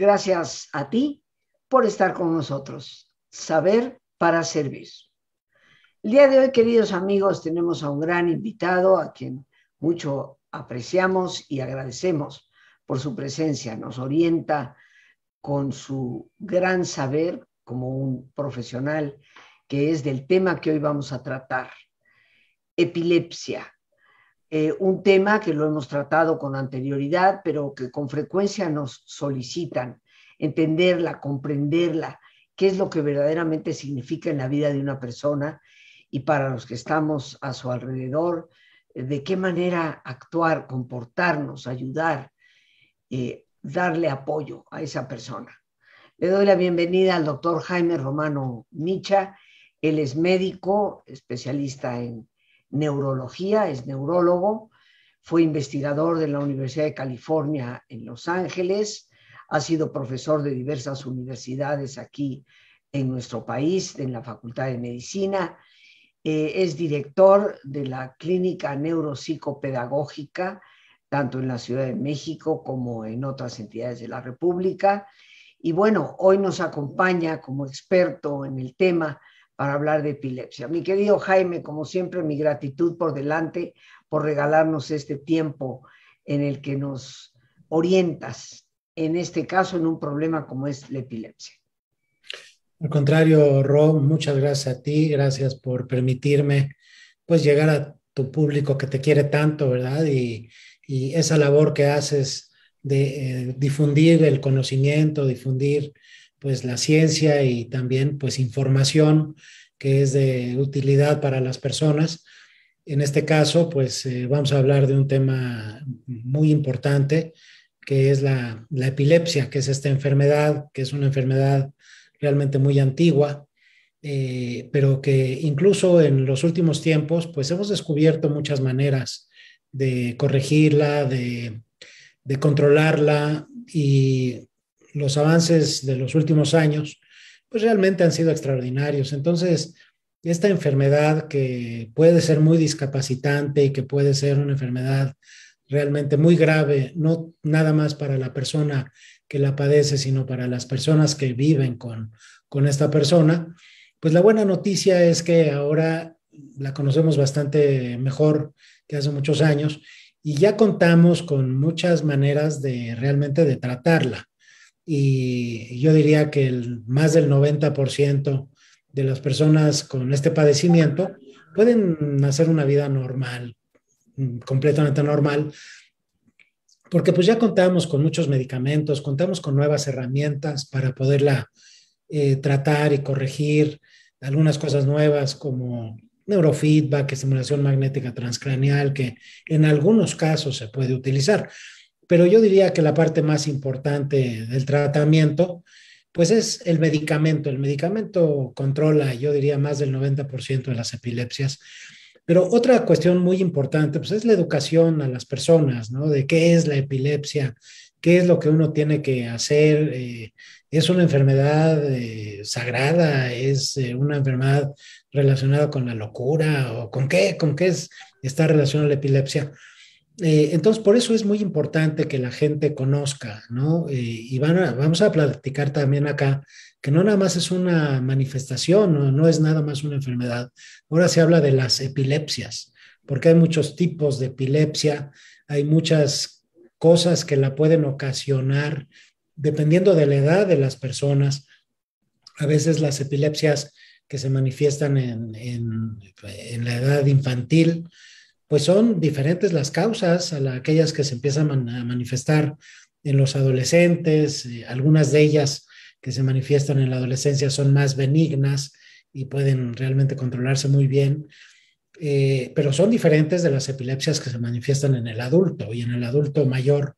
Gracias a ti por estar con nosotros. Saber para servir. El día de hoy, queridos amigos, tenemos a un gran invitado a quien mucho apreciamos y agradecemos por su presencia. Nos orienta con su gran saber como un profesional que es del tema que hoy vamos a tratar, epilepsia. Un tema que lo hemos tratado con anterioridad, pero que con frecuencia nos solicitan entenderla, comprenderla, qué es lo que verdaderamente significa en la vida de una persona y para los que estamos a su alrededor, de qué manera actuar, comportarnos, ayudar, darle apoyo a esa persona. Le doy la bienvenida al doctor Jaime Romano Micha. Él es médico, especialista en neurología, es neurólogo, fue investigador de la Universidad de California en Los Ángeles, ha sido profesor de diversas universidades aquí en nuestro país, en la Facultad de Medicina, es director de la Clínica Neuropsicopedagógica, tanto en la Ciudad de México como en otras entidades de la República. Y bueno, hoy nos acompaña como experto en el tema para hablar de epilepsia. Mi querido Jaime, como siempre, mi gratitud por delante por regalarnos este tiempo en el que nos orientas, en este caso, en un problema como es la epilepsia. Al contrario, Ro, muchas gracias a ti, gracias por permitirme pues llegar a tu público que te quiere tanto, ¿verdad? Y esa labor que haces de difundir el conocimiento, difundir pues la ciencia y también pues información que es de utilidad para las personas. En este caso, pues vamos a hablar de un tema muy importante que es la epilepsia, que es esta enfermedad, que es una enfermedad realmente muy antigua, pero que incluso en los últimos tiempos, pues hemos descubierto muchas maneras de corregirla, de controlarla, y los avances de los últimos años, pues realmente han sido extraordinarios. Entonces, esta enfermedad que puede ser muy discapacitante y que puede ser una enfermedad realmente muy grave, no nada más para la persona que la padece, sino para las personas que viven con esta persona, pues la buena noticia es que ahora la conocemos bastante mejor que hace muchos años y ya contamos con muchas maneras de realmente de tratarla. Y yo diría que más del 90% de las personas con este padecimiento pueden hacer una vida normal, completamente normal, porque pues ya contamos con muchos medicamentos, contamos con nuevas herramientas para poderla tratar y corregir algunas cosas nuevas como neurofeedback, estimulación magnética transcraneal, que en algunos casos se puede utilizar. Pero yo diría que la parte más importante del tratamiento, pues es el medicamento. El medicamento controla, yo diría, más del 90% de las epilepsias. Pero otra cuestión muy importante, pues es la educación a las personas, ¿no? De qué es la epilepsia, qué es lo que uno tiene que hacer. Es una enfermedad sagrada, es una enfermedad relacionada con la locura, o con qué está relacionada la epilepsia. Entonces, por eso es muy importante que la gente conozca, ¿no? Y vamos a platicar también acá que no nada más es una manifestación, no es nada más una enfermedad. Ahora se habla de las epilepsias, porque hay muchos tipos de epilepsia, hay muchas cosas que la pueden ocasionar dependiendo de la edad de las personas. A veces las epilepsias que se manifiestan en la edad infantil, pues son diferentes las causas a aquellas que se empiezan a manifestar en los adolescentes. Algunas de ellas que se manifiestan en la adolescencia son más benignas y pueden realmente controlarse muy bien, pero son diferentes de las epilepsias que se manifiestan en el adulto y en el adulto mayor,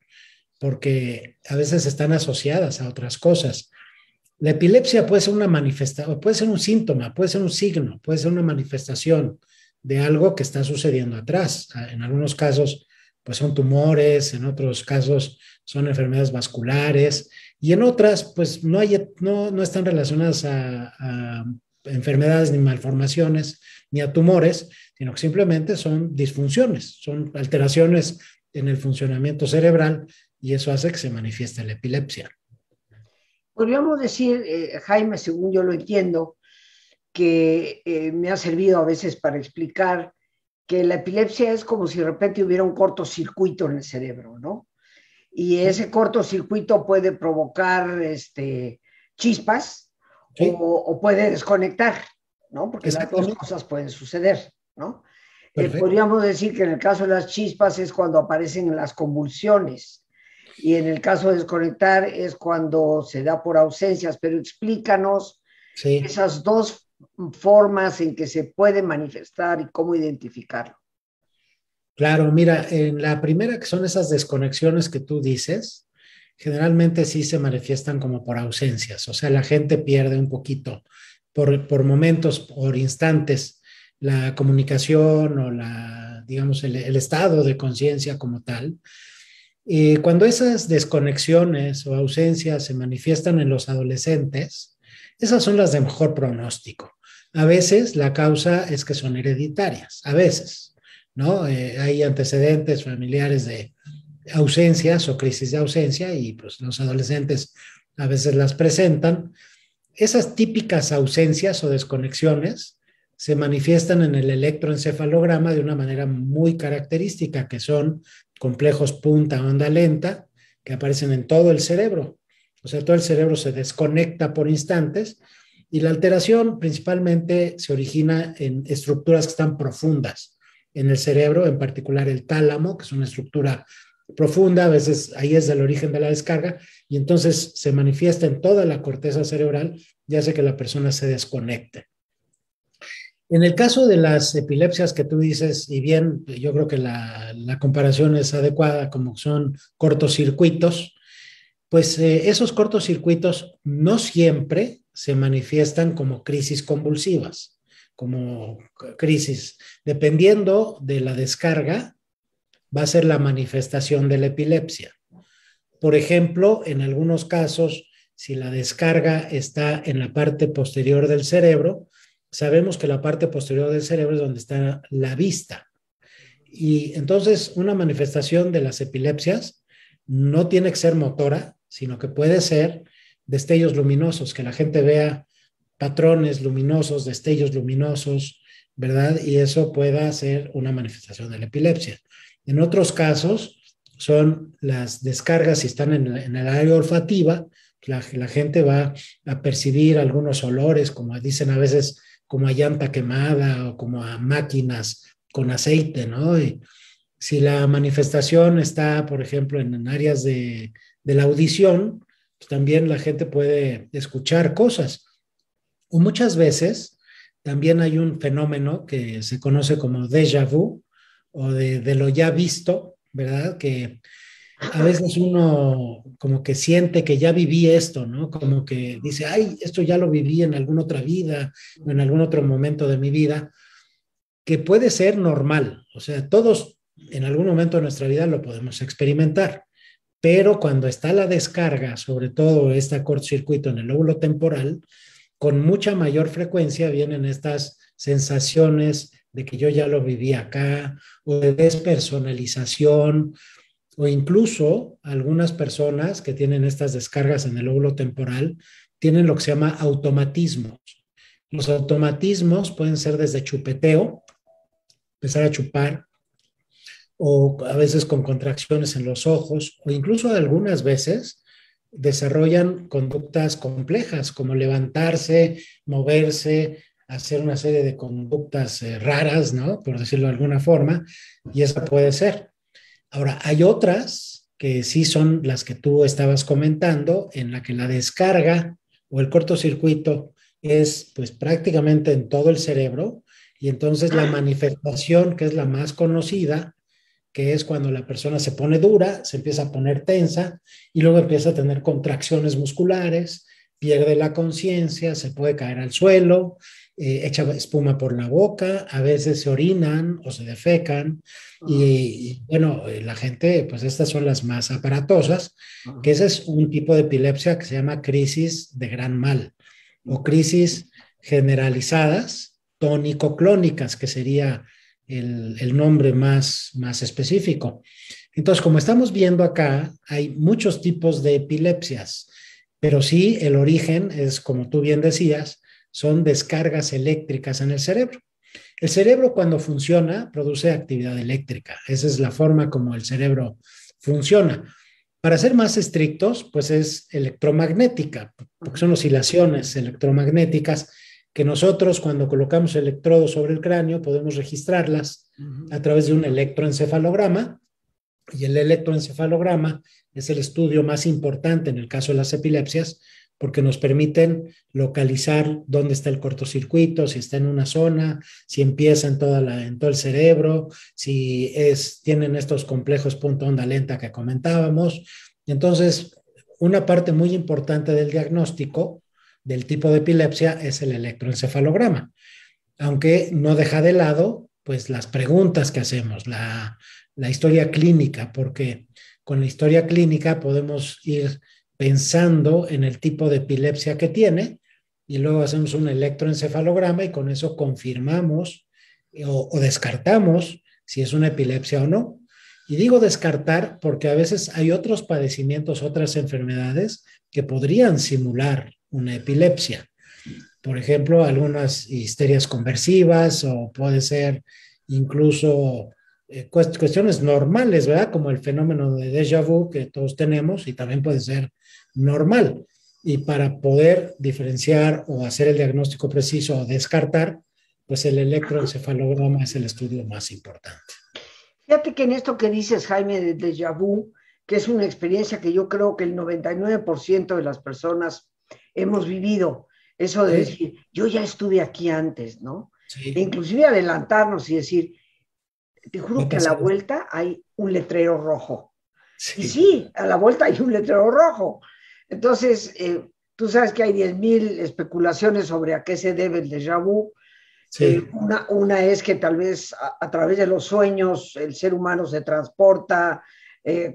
porque a veces están asociadas a otras cosas. La epilepsia puede ser una manifestación, puede ser un síntoma, puede ser un signo, puede ser una manifestación de algo que está sucediendo atrás. En algunos casos, pues son tumores, en otros casos son enfermedades vasculares y en otras, pues no están relacionadas a enfermedades ni malformaciones ni a tumores, sino que simplemente son disfunciones, son alteraciones en el funcionamiento cerebral y eso hace que se manifieste la epilepsia. Podríamos decir, Jaime, según yo lo entiendo, que me ha servido a veces para explicar que la epilepsia es como si de repente hubiera un cortocircuito en el cerebro, ¿no? Y Sí, ese cortocircuito puede provocar chispas sí, o puede desconectar, ¿no? Porque las dos exactamente. cosas pueden suceder, ¿no? Perfecto. Podríamos decir que en el caso de las chispas es cuando aparecen las convulsiones y en el caso de desconectar es cuando se da por ausencias, pero explícanos Sí. esas dos formas en que se puede manifestar y cómo identificarlo. Claro, mira, en la primera, que son esas desconexiones que tú dices, generalmente sí se manifiestan como por ausencias, o sea, la gente pierde un poquito por momentos, por instantes, la comunicación o digamos, el estado de conciencia como tal. Y cuando esas desconexiones o ausencias se manifiestan en los adolescentes, esas son las de mejor pronóstico. A veces la causa es que son hereditarias, a veces, ¿no? Hay antecedentes familiares de ausencias o crisis de ausencia y pues los adolescentes a veces las presentan. Esas típicas ausencias o desconexiones se manifiestan en el electroencefalograma de una manera muy característica, que son complejos punta onda lenta que aparecen en todo el cerebro. O sea, todo el cerebro se desconecta por instantes y la alteración principalmente se origina en estructuras que están profundas en el cerebro, en particular el tálamo, que es una estructura profunda, a veces ahí es el origen de la descarga, y entonces se manifiesta en toda la corteza cerebral y hace que la persona se desconecte. En el caso de las epilepsias que tú dices, y bien, yo creo que la comparación es adecuada, como son cortocircuitos, pues esos cortocircuitos no siempre se manifiestan como crisis convulsivas, como crisis. Dependiendo de la descarga, va a ser la manifestación de la epilepsia. Por ejemplo, en algunos casos, si la descarga está en la parte posterior del cerebro, sabemos que la parte posterior del cerebro es donde está la vista. Y entonces una manifestación de las epilepsias no tiene que ser motora, sino que puede ser destellos luminosos, que la gente vea patrones luminosos, destellos luminosos, ¿verdad? Y eso pueda ser una manifestación de la epilepsia. En otros casos son las descargas, si están en el área olfativa, la gente va a percibir algunos olores, como dicen a veces, como a llanta quemada o como a máquinas con aceite, ¿no? Y si la manifestación está, por ejemplo, en áreas de la audición, pues también la gente puede escuchar cosas. O muchas veces también hay un fenómeno que se conoce como déjà vu o de lo ya visto, ¿verdad? Que a veces uno como que siente que ya viví esto, ¿no? Como que dice, ay, esto ya lo viví en alguna otra vida o en algún otro momento de mi vida, que puede ser normal. O sea, todos en algún momento de nuestra vida lo podemos experimentar, pero cuando está la descarga, sobre todo este cortocircuito en el lóbulo temporal, con mucha mayor frecuencia vienen estas sensaciones de que yo ya lo viví acá, o de despersonalización, o incluso algunas personas que tienen estas descargas en el lóbulo temporal tienen lo que se llama automatismos. Los automatismos pueden ser desde chupeteo, empezar a chupar, o a veces con contracciones en los ojos, o incluso algunas veces desarrollan conductas complejas, como levantarse, moverse, hacer una serie de conductas raras, ¿no? Por decirlo de alguna forma, y esa puede ser. Ahora, hay otras que sí son las que tú estabas comentando, en la que la descarga o el cortocircuito es pues prácticamente en todo el cerebro, y entonces la manifestación, que es la más conocida, que es cuando la persona se pone dura, se empieza a poner tensa y luego empieza a tener contracciones musculares, pierde la conciencia, se puede caer al suelo, echa espuma por la boca, a veces se orinan o se defecan y bueno, la gente, pues estas son las más aparatosas, que ese es un tipo de epilepsia que se llama crisis de gran mal o crisis generalizadas tónico-clónicas, que sería el nombre más específico. Entonces, como estamos viendo acá, hay muchos tipos de epilepsias. pero sí el origen es, como tú bien decías, son descargas eléctricas en el cerebro. El cerebro cuando funciona produce actividad eléctrica. Esa es la forma como el cerebro funciona. Para ser más estrictos, pues es electromagnética, porque son oscilaciones electromagnéticas que nosotros cuando colocamos electrodos sobre el cráneo podemos registrarlas a través de un electroencefalograma, y el electroencefalograma es el estudio más importante en el caso de las epilepsias porque nos permiten localizar dónde está el cortocircuito, si está en una zona, si empieza en todo el cerebro, si tienen estos complejos punto onda lenta que comentábamos. Entonces, una parte muy importante del diagnóstico del tipo de epilepsia es el electroencefalograma, aunque no deja de lado pues las preguntas que hacemos, la historia clínica, porque con la historia clínica podemos ir pensando en el tipo de epilepsia que tiene y luego hacemos un electroencefalograma y con eso confirmamos o descartamos si es una epilepsia o no. Y digo descartar porque a veces hay otros padecimientos, otras enfermedades que podrían simular una epilepsia. Por ejemplo, algunas histerias conversivas o puede ser incluso cuestiones normales, ¿verdad? Como el fenómeno de déjà vu que todos tenemos y también puede ser normal. Y para poder diferenciar o hacer el diagnóstico preciso o descartar, pues el electroencefalograma es el estudio más importante. Fíjate que en esto que dices, Jaime, de déjà vu, que es una experiencia que yo creo que el 99% de las personas hemos vivido, eso de decir, yo ya estuve aquí antes, ¿no? Sí. E inclusive adelantarnos y decir, te juro que a la vuelta hay un letrero rojo. Sí. Y sí, a la vuelta hay un letrero rojo. Entonces, tú sabes que hay 10,000 especulaciones sobre a qué se debe el déjà vu. Sí. Una es que tal vez a través de los sueños el ser humano se transporta,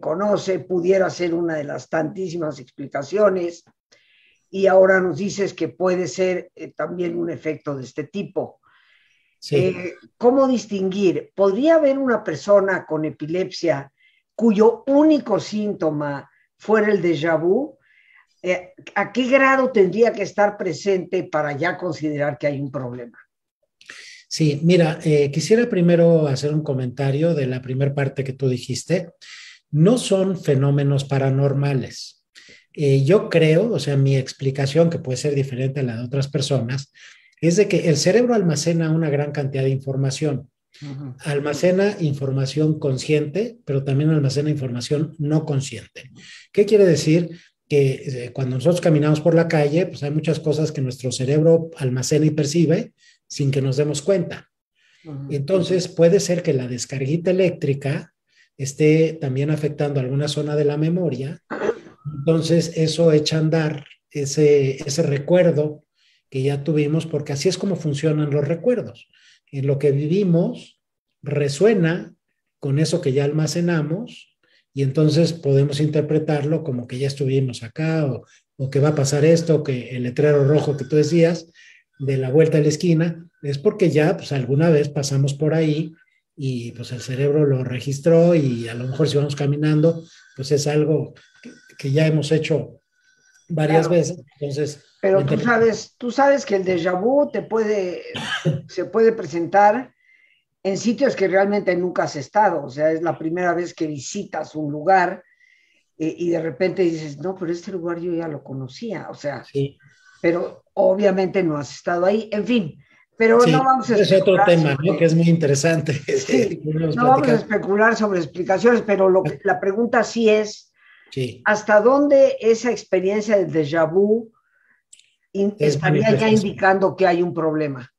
conoce, pudiera ser una de las tantísimas explicaciones. Y ahora nos dices que puede ser también un efecto de este tipo. Sí. ¿Cómo distinguir? ¿Podría haber una persona con epilepsia cuyo único síntoma fuera el déjà vu? ¿A qué grado tendría que estar presente para ya considerar que hay un problema? Sí, mira, quisiera primero hacer un comentario de la primera parte que tú dijiste. No son fenómenos paranormales. Yo creo, o sea, mi explicación, que puede ser diferente a la de otras personas, es de que el cerebro almacena una gran cantidad de información. Almacena información consciente, pero también almacena información no consciente. ¿Qué quiere decir? Que cuando nosotros caminamos por la calle, pues hay muchas cosas que nuestro cerebro almacena y percibe sin que nos demos cuenta. Entonces, puede ser que la descarguita eléctrica esté también afectando alguna zona de la memoria. Entonces, eso echa a andar ese recuerdo que ya tuvimos, porque así es como funcionan los recuerdos. En lo que vivimos resuena con eso que ya almacenamos y entonces podemos interpretarlo como que ya estuvimos acá o que va a pasar esto, que el letrero rojo que tú decías de la vuelta a la esquina, es porque ya pues alguna vez pasamos por ahí y pues el cerebro lo registró y a lo mejor si vamos caminando, pues es algo que ya hemos hecho varias veces. Entonces, pero tú sabes que el déjà vu se puede presentar en sitios que realmente nunca has estado, o sea, es la primera vez que visitas un lugar y de repente dices, no, pero este lugar yo ya lo conocía, o sea, sí. Pero obviamente no has estado ahí, en fin, pero sí, no vamos a especular. Es otro tema, sobre, ¿no? Que es muy interesante. Sí, no vamos a especular sobre explicaciones, pero la pregunta sí es, sí. ¿Hasta dónde esa experiencia del déjà vu estaría ya indicando que hay un problema?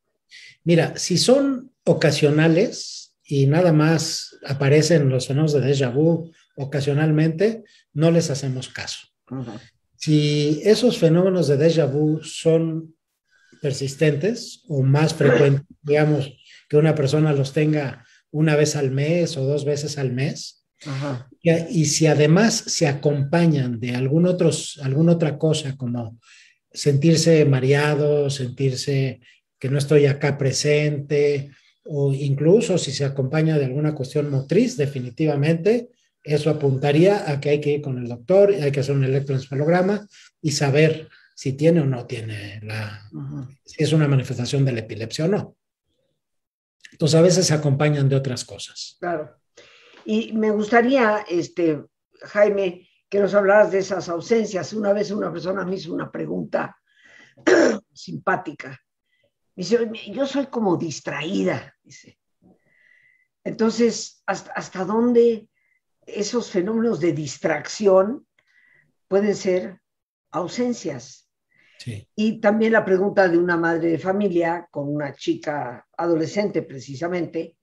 Mira, si son ocasionales y nada más aparecen los fenómenos de déjà vu ocasionalmente, no les hacemos caso. Si esos fenómenos de déjà vu son persistentes o más frecuentes, digamos, que una persona los tenga una vez al mes o 2 veces al mes, y si además se acompañan de alguna otra cosa como sentirse mareado, sentirse que no estoy acá presente, o incluso si se acompaña de alguna cuestión motriz, definitivamente Eso apuntaría a que hay que ir con el doctor, hay que hacer un electroencefalograma y saber si tiene o no tiene si es una manifestación de la epilepsia o no. Entonces, a veces se acompañan de otras cosas. Claro. Y me gustaría, Jaime, que nos hablaras de esas ausencias. Una vez una persona me hizo una pregunta simpática. Me dice, yo soy como distraída, dice. Entonces, ¿hasta dónde esos fenómenos de distracción pueden ser ausencias? Sí. Y también la pregunta de una madre de familia con una chica adolescente precisamente,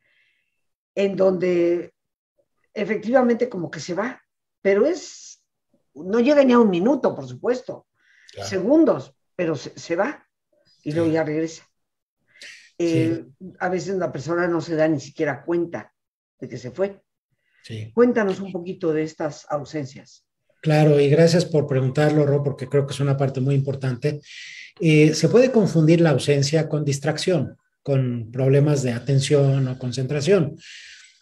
en donde efectivamente como que se va, pero no llega ni a un minuto, por supuesto, Claro. segundos, pero se va y luego Sí. ya regresa. Sí. A veces la persona no se da ni siquiera cuenta de que se fue. Sí. Cuéntanos un poquito de estas ausencias. Claro, y gracias por preguntarlo, Ro, porque creo que es una parte muy importante. Se puede confundir la ausencia con distracción, con problemas de atención o concentración.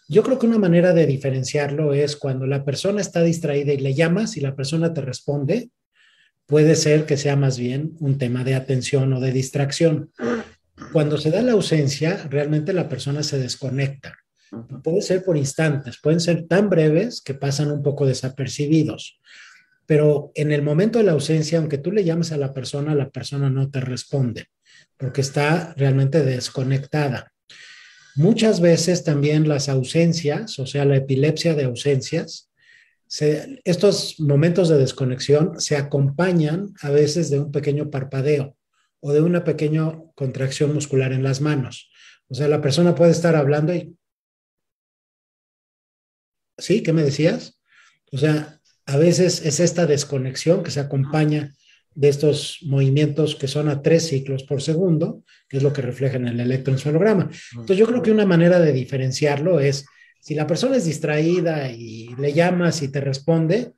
Yo creo que una manera de diferenciarlo es cuando la persona está distraída y le llamas y la persona te responde, puede ser que sea más bien un tema de atención o de distracción. Cuando se da la ausencia, realmente la persona se desconecta. Puede ser por instantes, pueden ser tan breves que pasan un poco desapercibidos. Pero en el momento de la ausencia, aunque tú le llames a la persona no te responde porque está realmente desconectada. Muchas veces también las ausencias, o sea, la epilepsia de ausencias, estos momentos de desconexión se acompañan a veces de un pequeño parpadeo o de una pequeña contracción muscular en las manos. O sea, la persona puede estar hablando y... ¿Sí? ¿Qué me decías? O sea, a veces es esta desconexión que se acompaña de estos movimientos que son a 3 ciclos por segundo, que es lo que refleja en el electroencefalograma. Entonces, yo creo que una manera de diferenciarlo es, si la persona es distraída y le llamas y te responde,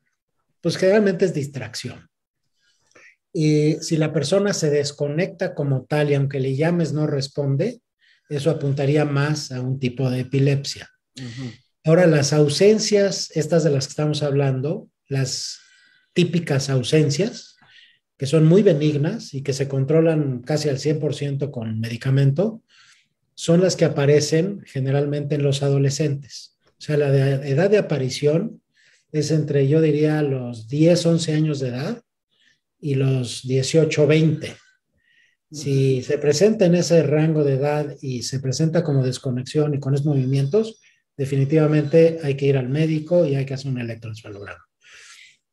pues generalmente es distracción. Y si la persona se desconecta como tal y aunque le llames no responde, eso apuntaría más a un tipo de epilepsia. Ahora, las ausencias, estas de las que estamos hablando, las típicas ausencias, que son muy benignas y que se controlan casi al 100% con medicamento, son las que aparecen generalmente en los adolescentes. O sea, la edad de aparición es entre, yo diría, los 10, 11 años de edad y los 18, 20. Si se presenta en ese rango de edad y se presenta como desconexión y con esos movimientos, definitivamente hay que ir al médico y hay que hacer un electroencefalograma.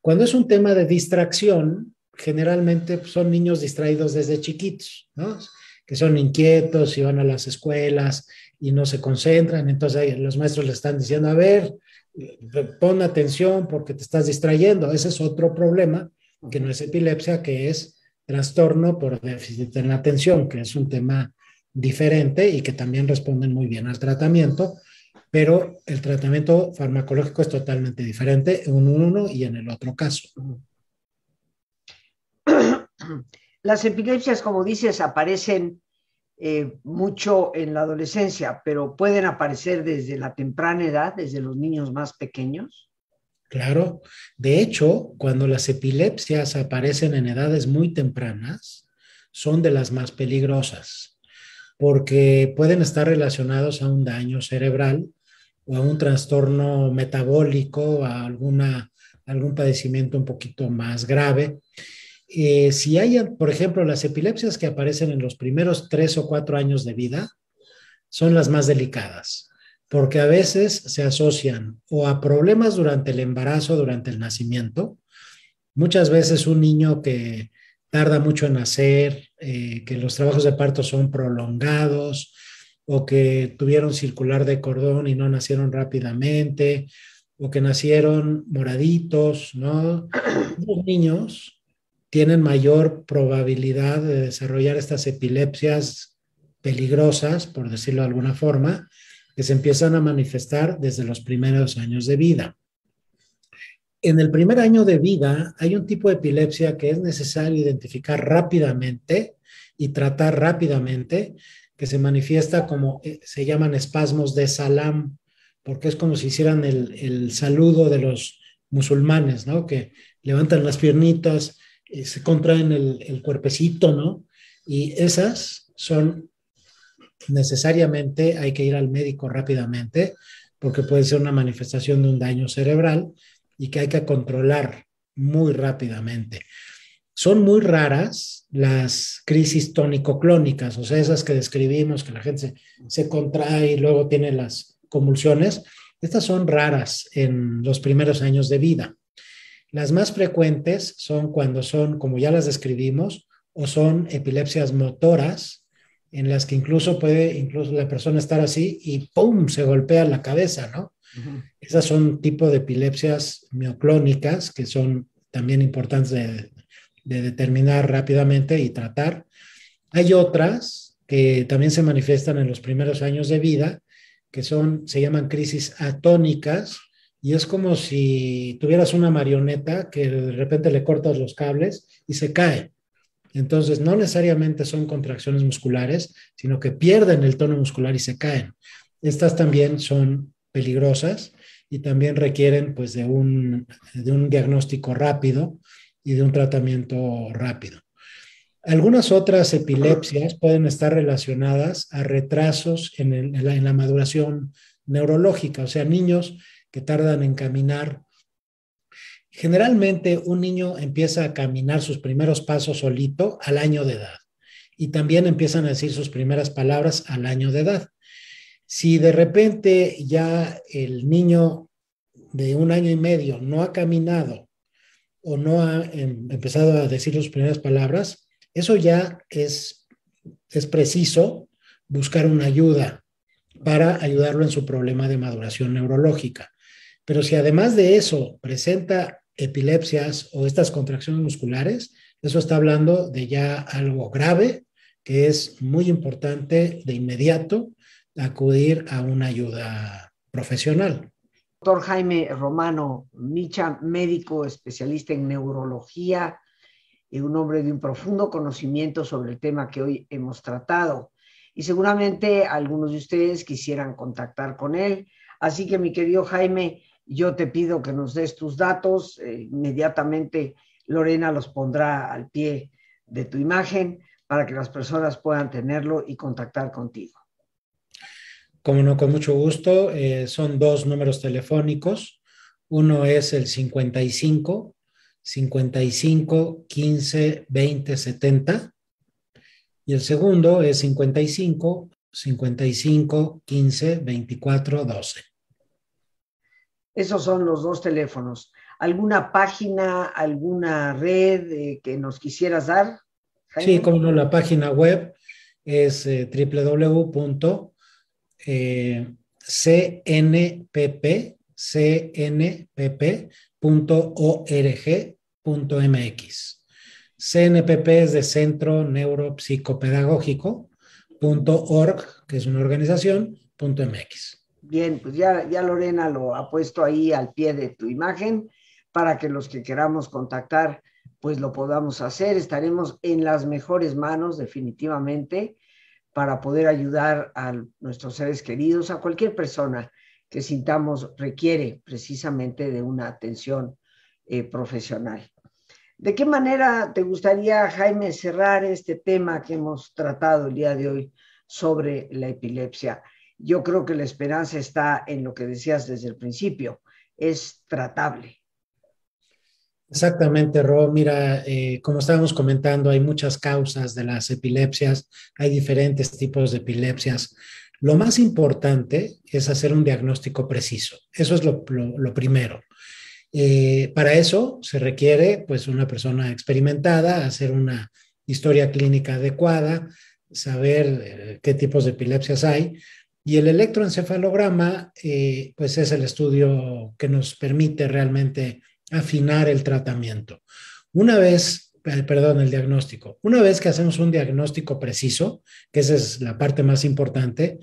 Cuando es un tema de distracción, generalmente son niños distraídos desde chiquitos, ¿no? Que son inquietos y van a las escuelas y no se concentran. Entonces los maestros le están diciendo, a ver, pon atención porque te estás distrayendo. Ese es otro problema, que no es epilepsia, que es trastorno por déficit en la atención, que es un tema diferente y que también responden muy bien al tratamiento, pero el tratamiento farmacológico es totalmente diferente en uno y en el otro caso. Las epilepsias, como dices, aparecen mucho en la adolescencia, pero pueden aparecer desde la temprana edad, desde los niños más pequeños. Claro, de hecho, cuando las epilepsias aparecen en edades muy tempranas, son de las más peligrosas, porque pueden estar relacionados a un daño cerebral o a un trastorno metabólico, a algún padecimiento un poquito más grave. Si hay, por ejemplo, las epilepsias que aparecen en los primeros 3 o 4 años de vida, son las más delicadas, porque a veces se asocian o a problemas durante el embarazo, durante el nacimiento. Muchas veces un niño que tarda mucho en nacer, que los trabajos de parto son prolongados o que tuvieron circular de cordón y no nacieron rápidamente o que nacieron moraditos, ¿no? Los niños tienen mayor probabilidad de desarrollar estas epilepsias peligrosas, por decirlo de alguna forma, que se empiezan a manifestar desde los primeros años de vida. En el primer año de vida hay un tipo de epilepsia que es necesario identificar rápidamente y tratar rápidamente, que se manifiesta como, se llaman espasmos de Salam, porque es como si hicieran el saludo de los musulmanes, ¿no? Que levantan las piernitas, se contraen el cuerpecito, ¿no? Y esas son necesariamente, hay que ir al médico rápidamente, porque puede ser una manifestación de un daño cerebral y que hay que controlar muy rápidamente. Son muy raras las crisis tónico-clónicas, o sea, esas que describimos, que la gente se contrae y luego tiene las convulsiones. Estas son raras en los primeros años de vida. Las más frecuentes son cuando son, como ya las describimos, o son epilepsias motoras, en las que incluso puede incluso la persona estar así y ¡pum! Se golpea la cabeza, ¿no? Ujú. Esas son tipo de epilepsias mioclónicas que son también importantes de determinar rápidamente y tratar. Hay otras que también se manifiestan en los primeros años de vida, que son, se llaman crisis atónicas, y es como si tuvieras una marioneta que de repente le cortas los cables y se cae. Entonces, no necesariamente son contracciones musculares, sino que pierden el tono muscular y se caen. Estas también son peligrosas y también requieren pues de un diagnóstico rápido y de un tratamiento rápido. Algunas otras epilepsias pueden estar relacionadas a retrasos en la maduración neurológica, o sea, niños que tardan en caminar. Generalmente un niño empieza a caminar sus primeros pasos solito al año de edad y también empiezan a decir sus primeras palabras al año de edad. Si de repente ya el niño de un año y medio no ha caminado o no ha empezado a decir sus primeras palabras, eso ya es preciso buscar una ayuda para ayudarlo en su problema de maduración neurológica. Pero si además de eso presenta epilepsias o estas contracciones musculares, eso está hablando de ya algo grave que es muy importante de inmediato acudir a una ayuda profesional. Doctor Jaime Romano Micha, médico especialista en neurología y un hombre de un profundo conocimiento sobre el tema que hoy hemos tratado. Y seguramente algunos de ustedes quisieran contactar con él. Así que, mi querido Jaime, yo te pido que nos des tus datos. Inmediatamente Lorena los pondrá al pie de tu imagen para que las personas puedan tenerlo y contactar contigo. Como no, con mucho gusto. Son dos números telefónicos. Uno es el 55 15 20 70 y el segundo es 55 15 24 12. Esos son los dos teléfonos. ¿Alguna página, alguna red que nos quisieras dar, Sí, Jaime? como no, la página web es www.cnpp.org.mx. CNPP es de Centro Neuropsicopedagógico.org, que es una organización, .mx. Bien, pues ya Lorena lo ha puesto ahí al pie de tu imagen para que los que queramos contactar, pues lo podamos hacer. Estaremos en las mejores manos, definitivamente, para poder ayudar a nuestros seres queridos, a cualquier persona que sintamos requiere precisamente de una atención profesional. ¿De qué manera te gustaría, Jaime, cerrar este tema que hemos tratado el día de hoy sobre la epilepsia? Yo creo que la esperanza está en lo que decías desde el principio, es tratable. Exactamente, Ro. Mira, como estábamos comentando, hay muchas causas de las epilepsias, hay diferentes tipos de epilepsias. Lo más importante es hacer un diagnóstico preciso. Eso es lo primero. Para eso se requiere pues una persona experimentada, hacer una historia clínica adecuada, saber qué tipos de epilepsias hay. Y el electroencefalograma pues es el estudio que nos permite realmente afinar el tratamiento. Una vez, perdón, el diagnóstico. Una vez que hacemos un diagnóstico preciso, que esa es la parte más importante,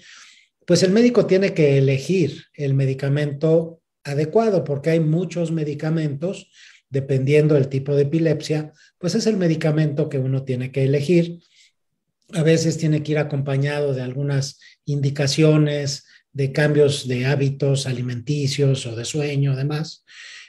pues el médico tiene que elegir el medicamento adecuado, porque hay muchos medicamentos, dependiendo del tipo de epilepsia, pues es el medicamento que uno tiene que elegir. A veces tiene que ir acompañado de algunas indicaciones de cambios de hábitos alimenticios o de sueño, demás.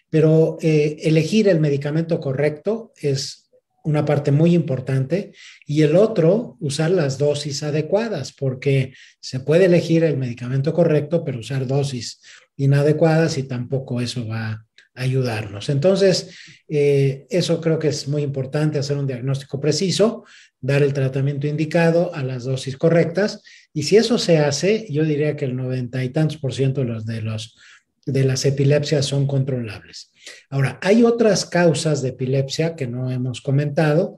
Pero elegir el medicamento correcto es una parte muy importante y el otro, usar las dosis adecuadas, porque se puede elegir el medicamento correcto, pero usar dosis inadecuadas y tampoco eso va a ayudarnos. Entonces, eso creo que es muy importante, hacer un diagnóstico preciso, dar el tratamiento indicado a las dosis correctas, y si eso se hace, yo diría que el 90 y tantos por ciento de las epilepsias son controlables. Ahora, hay otras causas de epilepsia que no hemos comentado,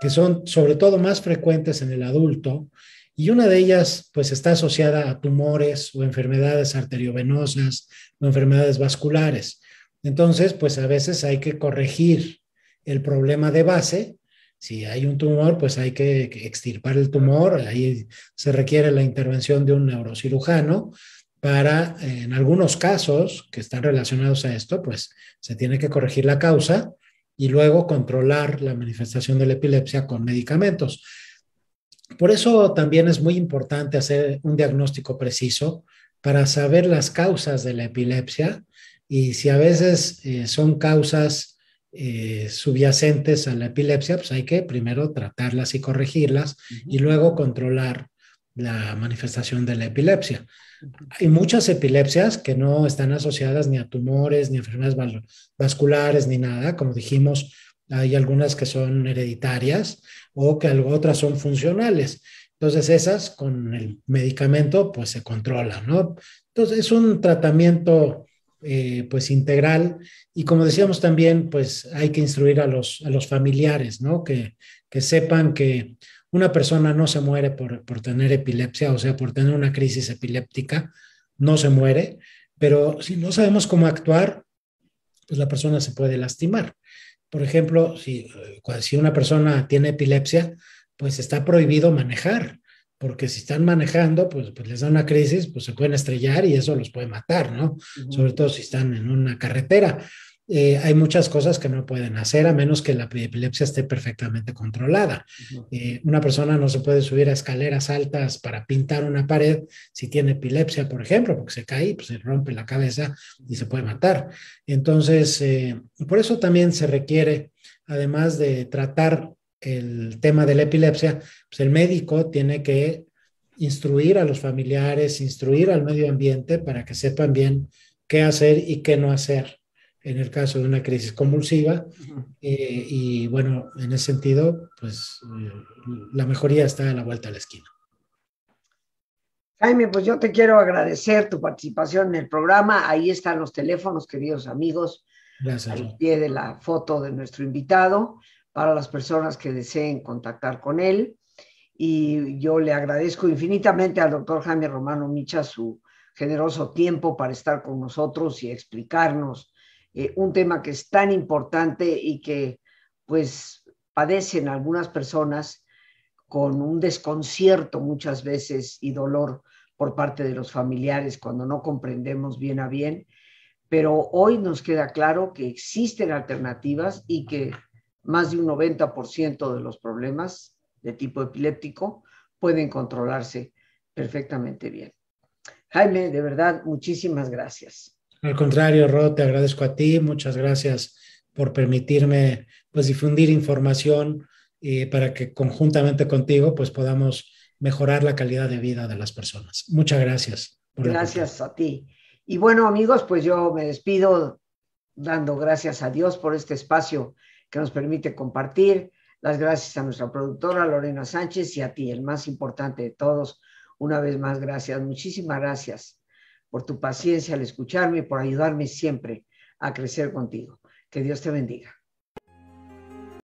que son sobre todo más frecuentes en el adulto, y una de ellas pues está asociada a tumores o enfermedades arteriovenosas o enfermedades vasculares. Entonces, pues a veces hay que corregir el problema de base. Si hay un tumor, pues hay que extirpar el tumor, ahí se requiere la intervención de un neurocirujano para, en algunos casos que están relacionados a esto, pues se tiene que corregir la causa y luego controlar la manifestación de la epilepsia con medicamentos. Por eso también es muy importante hacer un diagnóstico preciso para saber las causas de la epilepsia y si a veces son causas subyacentes a la epilepsia, pues hay que primero tratarlas y corregirlas y luego controlar la manifestación de la epilepsia. Hay muchas epilepsias que no están asociadas ni a tumores, ni a enfermedades vasculares, ni nada. Como dijimos, hay algunas que son hereditarias o que otras son funcionales. Entonces, esas con el medicamento, pues se controlan, ¿no? Entonces, es un tratamiento, pues integral. Y como decíamos también, pues hay que instruir a los familiares, ¿no? Que sepan que una persona no se muere por tener epilepsia, o sea, por tener una crisis epiléptica, no se muere, pero si no sabemos cómo actuar, pues la persona se puede lastimar. Por ejemplo, si una persona tiene epilepsia, pues está prohibido manejar, porque si están manejando, pues les da una crisis, pues se pueden estrellar y eso los puede matar, ¿no? Sobre todo si están en una carretera. Hay muchas cosas que no pueden hacer a menos que la epilepsia esté perfectamente controlada. Una persona no se puede subir a escaleras altas para pintar una pared si tiene epilepsia, por ejemplo, porque se cae, pues se rompe la cabeza y se puede matar. Entonces, por eso también se requiere, además de tratar el tema de la epilepsia, pues el médico tiene que instruir a los familiares, instruir al medio ambiente para que sepan bien qué hacer y qué no hacer en el caso de una crisis convulsiva. Y bueno, en ese sentido, pues la mejoría está a la vuelta de la esquina. Jaime, pues yo te quiero agradecer tu participación en el programa. Ahí están los teléfonos, queridos amigos, Gracias, al pie de la foto de nuestro invitado, para las personas que deseen contactar con él. Y yo le agradezco infinitamente al doctor Jaime Romano Micha su generoso tiempo para estar con nosotros y explicarnos un tema que es tan importante y que pues padecen algunas personas con un desconcierto muchas veces y dolor por parte de los familiares cuando no comprendemos bien a bien, pero hoy nos queda claro que existen alternativas y que más de un 90% de los problemas de tipo epiléptico pueden controlarse perfectamente bien. Jaime, de verdad, muchísimas gracias. Al contrario, Ro, te agradezco a ti. Muchas gracias por permitirme pues difundir información para que conjuntamente contigo pues podamos mejorar la calidad de vida de las personas. Muchas gracias. Gracias a ti. Y bueno, amigos, pues yo me despido dando gracias a Dios por este espacio que nos permite compartir. Las gracias a nuestra productora Lorena Sánchez y a ti, el más importante de todos. Una vez más, gracias. Muchísimas gracias por tu paciencia al escucharme y por ayudarme siempre a crecer contigo. Que Dios te bendiga.